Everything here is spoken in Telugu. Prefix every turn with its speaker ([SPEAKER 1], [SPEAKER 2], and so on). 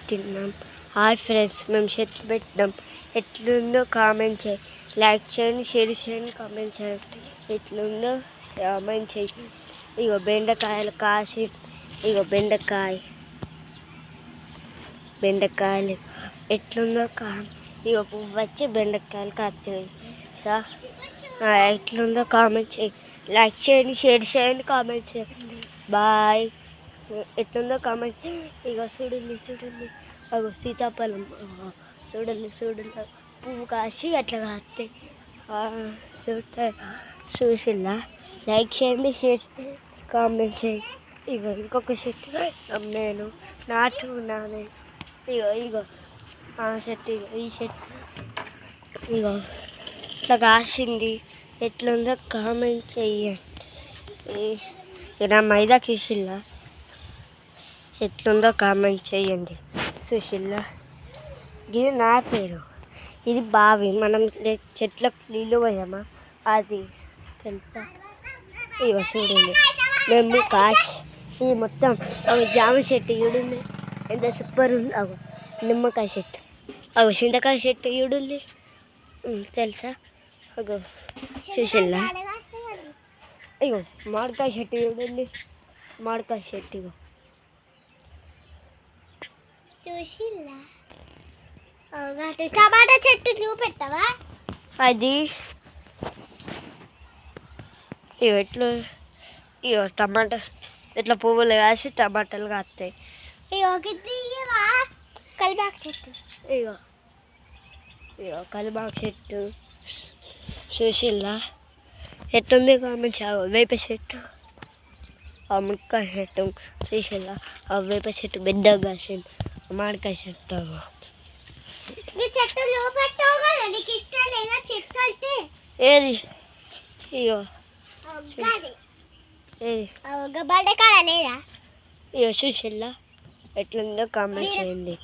[SPEAKER 1] పెట్టినాం. హాయ్ ఫ్రెండ్స్, మేము చెట్లు పెట్టినాం. ఎట్లుందో కామెంట్ చేయి, లైక్ చేయండి, షేర్ చేయండి, కామెంట్ చేయండి. ఎట్లుందో కామెంట్ చేయి. ఇగో బెండకాయలు కాసి, ఇగో బెండకాయలు ఎట్లుందో ఇగో పువ్వు వచ్చి బెండకాయలు కాస్తాయి. ఎట్లుందో కామెంట్ చేయి, లైక్ చేయండి, షేర్ చేయండి, కామెంట్ చేయండి. బాయ్. ఎట్లుందో కామెంట్. ఇక చూడండి అగో సీతాఫలం చూడండి పువ్వు కాసి అట్లా కాస్తాయి. చూసిల్లా? లైక్ చేయండి, షేర్ చేయండి, కామెంట్ చేయండి. ఇగో ఇంకొక చెట్టు నేను నాటుకున్నాను. ఇగో ఆ చెట్టు, ఈ చెట్టు ఇగో ఇట్లా కాసింది. ఎట్లుందో కామెంట్ చెయ్యండి. నా మైదా కిసిల్లా ఎట్లుందో కామెంట్ చేయండి. సుశీల్లా, ఇది నా పేరు. ఇది బావి, మనం చెట్లకు నీళ్ళు పోయామా అది తెలుసా? ఇగో చూడండి, మేము కాసి ఇది మొత్తం అవి జామ చెట్టు చూడండి ఎంత సూపర్ ఉంది. అగో నిమ్మకాయ చెట్టు, అగో చింతకాయ చెట్టు చూడండి తెలుసా? అగో సుశీల్లా, ఇగో మామిడికాయ చెట్టు చూడండి, మామిడికాయ చెట్టు ఇగో చూసిల్లా. టమాటా చెట్టు చూపెట్టవా? అది ఇగో టమాటా ఇట్లా పువ్వులు కాసి టమాటాలు కాస్తాయి. కలిబాకు చెట్టు, ఇగో కలిబాకు చెట్టు చూసిల్లా ఎట్లుంది కామెంట్. వేప చెట్టు, ఆ మునక్కాయ చెట్టు చూసిల్లా, ఆ వేప చెట్టు పెద్దగా కాసింది. మామిడికాయ చెట్టు ఏది ఇగో ఇగో చూసిల్లా ఎట్లుందో కామెంట్ చేయండి.